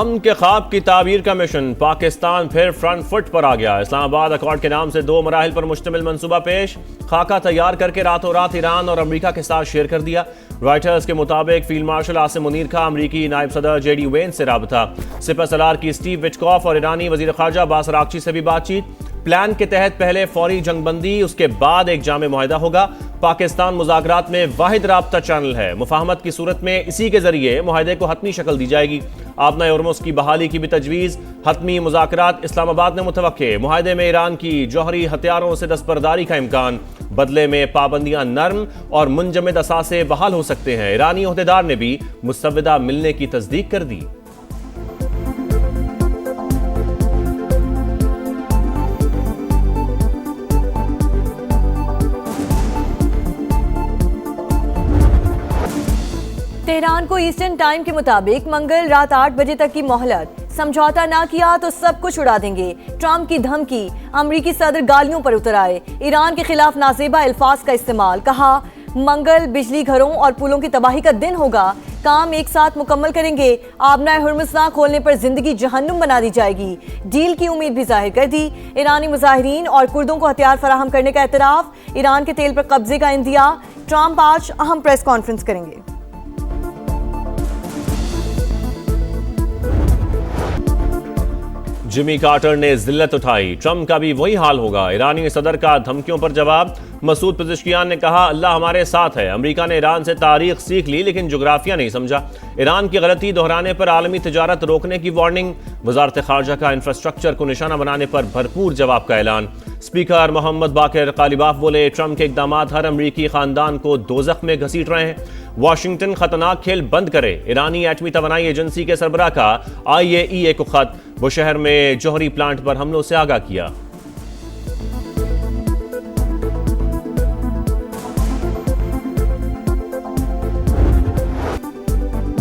अमन के ख्वाब की ताबीर का मिशन, पाकिस्तान फिर फ्रंट फुट पर आ गया। इस्लामाबाद अकॉर्ड के नाम से 2 मराहिल पर मुश्तमिल मंसूबा पेश, खाका तैयार करके रातों रात ईरान और अमरीका के साथ शेयर कर दिया। रॉयटर्स के मुताबिक फील्ड मार्शल आसिम मुनीर का अमरीकी नायब सदर JD वेंस से राबता, सिपह सलार की स्टीव विटकॉफ और ईरानी वजीर खारजा अब्बास अरागची से भी बातचीत। प्लान के तहत पहले फौरी जंगबंदी, उसके बाद एक जामे मुआहदा होगा। पाकिस्तान मुज़ाकरात में वाहिद राब्ता चैनल है। मुफाहमत की सूरत में इसी के जरिए मुआहदे को हतमी शक्ल दी जाएगी। आबना होर्मुज़ की बहाली की भी तजवीज़, हतमी मुज़ाकरात इस्लामाबाद ने मुतवक्के। मुआहदे में ईरान की जौहरी हथियारों से दस्तबरदारी का इम्कान, बदले में पाबंदियां नर्म और मुंजमद असासे बहाल हो सकते हैं। ईरानी ओहदेदार ने भी मुसव्वदा मिलने की तस्दीक कर दी। तेहरान को ईस्टर्न टाइम के मुताबिक मंगल रात 8 बजे तक की मोहलत। समझौता ना किया तो सब कुछ उड़ा देंगे, ट्रंप की धमकी। अमरीकी सदर गालियों पर उतर आए, ईरान के खिलाफ नाजेबा अल्फाज का इस्तेमाल। कहा मंगल बिजली घरों और पुलों की तबाही का दिन होगा, काम एक साथ मुकम्मल करेंगे। आबना होर्मुज़ ना खोलने पर जिंदगी जहन्नुम बना दी जाएगी। डील की उम्मीद भी जाहिर कर दी। ईरानी मुजाहिरीन और कुर्दों को हथियार फराहम करने का एतराफ़, ईरान के तेल पर कब्जे का इंदिया। ट्रंप आज अहम प्रेस कॉन्फ्रेंस करेंगे। जिमी कार्टर ने जिल्लत उठाई, ट्रंप का भी वही हाल होगा। ईरानी सदर का धमकियों पर जवाब। मसूद पेज़ेश्कियान ने कहा अल्लाह हमारे साथ है। अमेरिका ने ईरान से तारीख सीख ली लेकिन जोग्राफिया नहीं समझा। ईरान की गलती दोहराने पर आलमी तिजारत रोकने की वार्निंग। वजारत खारजा का इंफ्रास्ट्रक्चर को निशाना बनाने पर भरपूर जवाब का ऐलान। स्पीकर मोहम्मद बाकिर कालिबाफ बोले ट्रंप के इकदाम हर अमरीकी खानदान को दोज़ख में घसीट रहे हैं। वाशिंगटन खतरनाक खेल बंद करे। ईरानी एटमी तवानाई एजेंसी के सरबराह का IAEA को खत, वो शहर में जौहरी प्लांट पर हमलों से आगाह किया।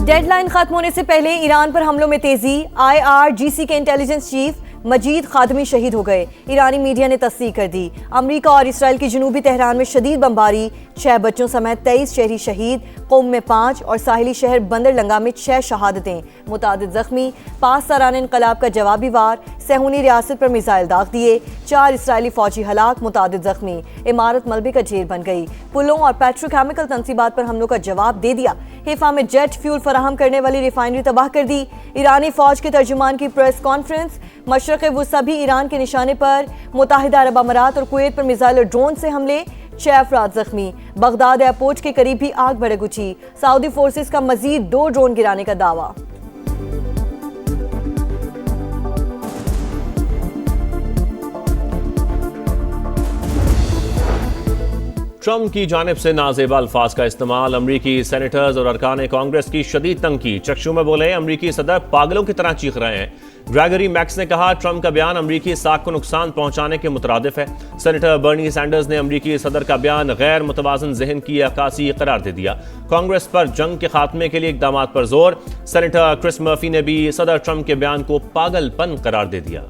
डेडलाइन खत्म होने से पहले ईरान पर हमलों में तेजी। IRGC के इंटेलिजेंस चीफ मजीद खादमी शहीद हो गए, ईरानी मीडिया ने तस्दीक कर दी। अमरीका और इसराइल की जनूबी तेहरान में शदीद बमबारी, 6 बच्चों समेत 23 शहरी शहीद, क़ौम में 5 और साहिली शहर बंदर लंगा में 6 शहादतें, मुतादिद जख्मी। 5 सालाना इनकलाब का जवाबी वार, सहूनी रियासत पर मिसाइल दाग दिए, 4 इसराइली फौजी हलाक, मुतादिद जख्मी। इमारत मलबे का ढेर बन गई। पुलों और पेट्रोकेमिकल तंसीबात पर हमलों का जवाब दे दिया। हिफा में जेट फ्यूल फराहम करने वाली रिफाइनरी तबाह कर दी। ईरानी फौज के तर्जुमान की प्रेस कॉन्फ्रेंस। मशरक़ वुस्ता भी ईरान के निशाने पर। मुत्तहिदा अरब अमारात और कुवैत पर मिसाइल और ड्रोन से हमले, 6 अफराद जख्मी। बगदाद एयरपोर्ट के करीब भी आग भड़क उठी। सऊदी फोर्सेस का मजीद 2 ड्रोन गिराने का दावा। ट्रंप की जानिब से नाजेबा अल्फाज का इस्तेमाल, अमरीकी सेनेटर्स और अरकान कांग्रेस की शदीद तंकीद। चकशू में बोले अमरीकी सदर पागलों की तरह चीख रहे हैं। ग्रेगरी मैक्स ने कहा ट्रंप का बयान अमरीकी साख को नुकसान पहुंचाने के मुतरादिफ है। सेनेटर बर्नी सैंडर्स ने अमरीकी सदर का बयान गैर मुतवाज़न ज़हन की अक्कासी करार दे दिया। कांग्रेस पर जंग के खात्मे के लिए इक़दाम पर जोर। सेनेटर क्रिस मर्फी ने भी सदर ट्रंप के बयान को पागलपन करार दे दिया।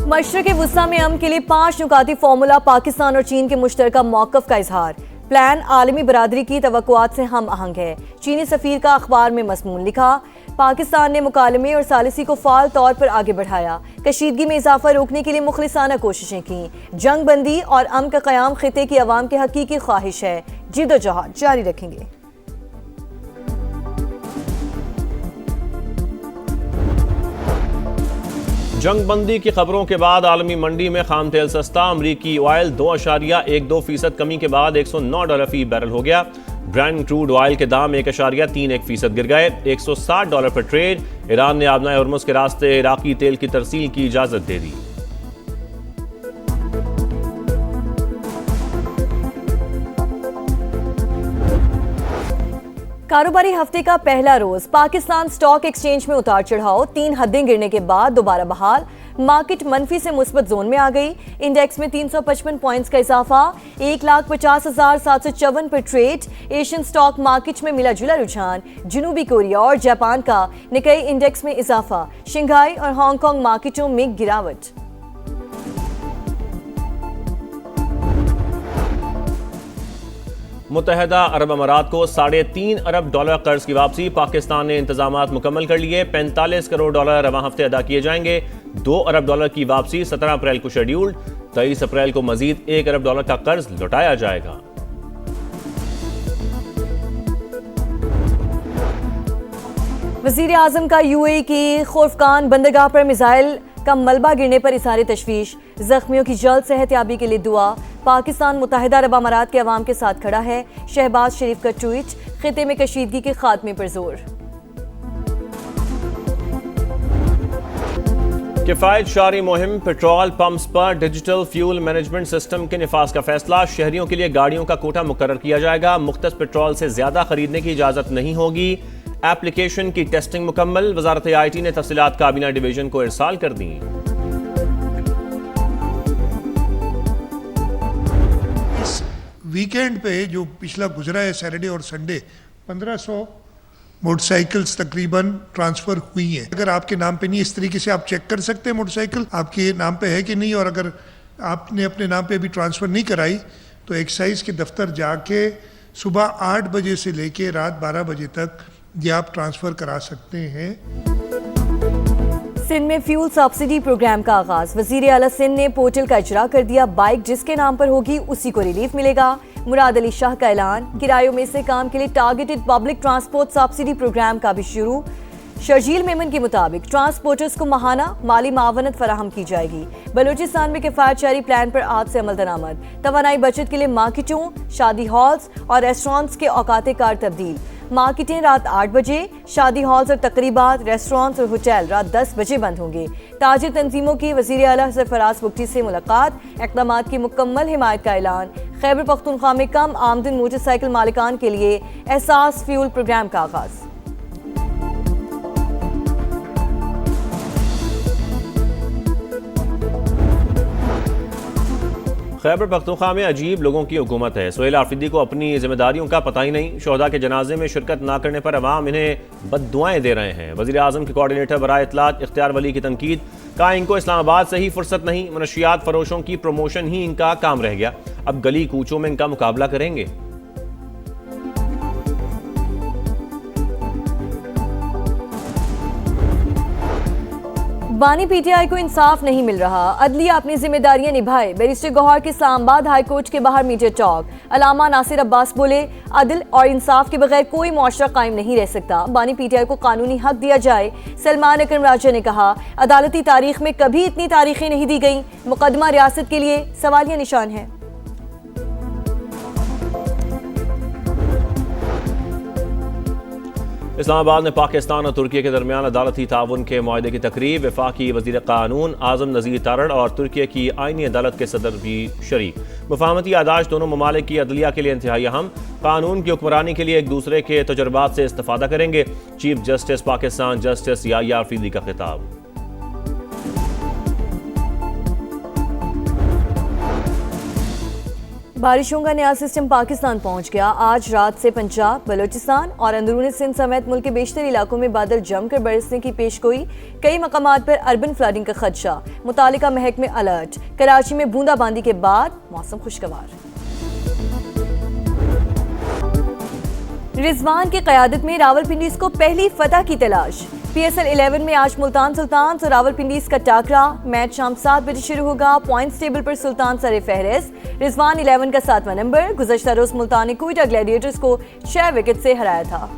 मशरक़ वुस्ता में अमन के लिए 5 नुकाती फार्मूला, पाकिस्तान और चीन के मुश्तरका मौक़िफ़ का इजहार। प्लान आलमी बरादरी की तवक्कुआत से हम आहंग है। चीनी सफ़ीर का अखबार में मज़मून लिखा। पाकिस्तान ने मुकालमे और सालिसी को फ़ाल तौर पर आगे बढ़ाया। कशीदगी में इजाफा रोकने के लिए मुखलिसाना कोशिशें की। जंग बंदी और अमन का क़याम ख़िते की अवाम की हकीकी ख्वाहिश है। जिद्दोजहद जारी रखेंगे। जंग बंदी की खबरों के बाद आलमी मंडी में खाम तेल सस्ता। अमरीकी ऑयल 2.12% कमी के बाद $109 फी बैरल हो गया। ब्रांड क्रूड ऑयल के दाम 1.31% गिर गए, $160 पर ट्रेड। ईरान ने आबना होर्मुज़ के रास्ते इराकी तेल की तरसील की इजाजत दे दी। कारोबारी हफ्ते का पहला रोज पाकिस्तान स्टॉक एक्सचेंज में उतार चढ़ाव, 3 हदें गिरने के बाद दोबारा बहाल। मार्केट मनफी से मुस्बत जोन में आ गई। इंडेक्स में 355 पॉइंट्स का इजाफा, 1,50,754 पर ट्रेड। एशियन स्टॉक मार्केट में मिला जुला रुझान। जनूबी कोरिया और जापान का निकाई इंडेक्स में इजाफा। शंघाई और हांगकांग मार्केटों में गिरावट। मुत्तहदा अरब अमारात को $3.5 अरब कर्ज की वापसी। पाकिस्तान ने इंतजामात मुकम्मल कर लिए। $45 करोड़ रवां हफ्ते अदा किए जाएंगे। $2 अरब की वापसी 17 अप्रैल को शेड्यूल्ड। 23 अप्रैल को मजीद $1 अरब का कर्ज लौटाया जाएगा। वजीर आजम का यूएई की खोफकान बंदरगाह पर मिसाइल का मलबा गिरने पर इज़हार तशवीश। जख्मियों की जल्द सेहतयाबी के लिए दुआ। पाकिस्तान मुत्तहदा अरब अमारात के अवाम के साथ खड़ा है। शहबाज शरीफ का ट्वीट। खिते में कशीदगी के खात्मे पर जोर। किफायत शारी मुहिम। पेट्रोल पंप्स पर डिजिटल फ्यूल मैनेजमेंट सिस्टम के निफाज का फैसला। शहरियों के लिए गाड़ियों का कोटा मुकर्रर किया जाएगा। मुख्तस पेट्रोल से ज्यादा खरीदने की इजाजत नहीं होगी। एप्लीकेशन की टेस्टिंग मुकम्मल। वजारत IT ने तफसीलात काबीना डिवीजन को इरसाल कर दी। इस वीकेंड पे जो पिछला गुजरा है सैटरडे और संडे 1500 मोटरसाइकिल्स तकरीबन ट्रांसफ़र हुई हैं। अगर आपके नाम पे नहीं, इस तरीके से आप चेक कर सकते हैं मोटरसाइकिल आपके नाम पे है कि नहीं, और अगर आपने अपने नाम पे अभी ट्रांसफ़र नहीं कराई तो एक्साइज के दफ्तर जाके सुबह 8 बजे से लेके रात 12 बजे तक ये आप ट्रांसफ़र करा सकते हैं। सिंध में फ्यूल सब्सिडी प्रोग्राम का आगाज। वजीर आला सिंध ने पोर्टल का इजरा कर दिया। बाइक जिसके नाम पर होगी उसी को रिलीफ मिलेगा। मुराद अली शाह का ऐलान। किरायों में से काम के लिए targeted public transport subsidy programme का भी शुरू। शर्जील मेमन के मुताबिक ट्रांसपोर्टर्स को माहाना माली मावनत फराहम की जाएगी। बलूचिस्तान में किफायत शारी प्लान पर आज से अमल दरामद। तवानाई बचत के लिए मार्केटों, शादी हॉल्स और रेस्टोरेंट्स के औकाते कार तब्दील। मार्केटें रात 8 बजे, शादी हॉल्स और तकरीबात, रेस्टोरेंट्स और होटल रात 10 बजे बंद होंगे। ताजिर तंजीमों की वज़ीर आला सरफराज बुगटी से मुलाकात। इक़दामात की मुकम्मल हिमायत का ऐलान। खैबर पख्तूनख्वा में कम आमदन मोटरसाइकिल मालिकान के लिए एहसास फ्यूल प्रोग्राम का आगाज। खैबर पख्तूनख्वा में अजीब लोगों की हुकूमत है। सुहेल आफरीदी को अपनी जिम्मेदारियों का पता ही नहीं। शोहदा के जनाजे में शिरकत ना करने पर अवाम इन्हें बद्दुआएं दे रहे हैं। वज़ीर आज़म के कोऑर्डिनेटर बराए इत्तलात इख्तियार वली की तनकीद। कहा इनको इस्लामाबाद से ही फुर्सत नहीं, मनशियात फरोशों की प्रमोशन ही इनका काम रह गया। अब गली कूचों में इनका मुकाबला करेंगे। बानी PTI को इंसाफ नहीं मिल रहा। अदलिया अपनी जिम्मेदारियां निभाए। बैरिस्टर गौहर के इस्लामाबाद हाई कोर्ट के बाहर मीडिया टॉक। अलामा नासिर अब्बास बोले अदल और इंसाफ के बगैर कोई मुआशरा कायम नहीं रह सकता। बानी PTI को कानूनी हक दिया जाए। सलमान अकरम राजा ने कहा अदालती तारीख में कभी इतनी तारीखें नहीं दी गई। मुकदमा रियासत के लिए सवालिया निशान है। इस्लामाबाद में पाकिस्तान और तुर्की के दरमियान अदालती ताउन के मुआहदे की तकरीब। वफाकी वज़ीर कानून आज़म नज़ीर तारड़ और तुर्की की आईनी अदालत के सदर भी शरीक। मुफाहमती यादाश्त दोनों ममालिक की अदलिया के लिए इंतहाई अहम। कानून की हुक्मरानी के लिए एक दूसरे के तजुर्बात से इस्तिफादा करेंगे। Chief justice Pakistan justice Yahya Afridi का खिताब। बारिशों का नया सिस्टम पाकिस्तान पहुंच गया। आज रात से पंजाब, बलूचिस्तान और अंदरूनी सिंध समेत मुल्क के बेशतर इलाकों में बादल जमकर बरसने की पेशगोई। कई मकामात पर अर्बन फ्लडिंग का खदशा। मुतालिका महकमे अलर्ट। कराची में बूंदाबांदी के बाद मौसम खुशगवार। रिजवान की क़यादत में रावलपिंडीज को पहली फतह की तलाश। PSL 11 में आज मुल्तान सुल्तान्स और रावलपिंडीज का टाकरा। मैच शाम 7 बजे शुरू होगा। पॉइंट्स टेबल पर सुल्तान सरे फहरिस्त। रिजवान 11 का 7वां नंबर। गुज़श्ता रोज मुल्तान ने कोयटा ग्लैडिएटर्स को 6 विकेट से हराया था।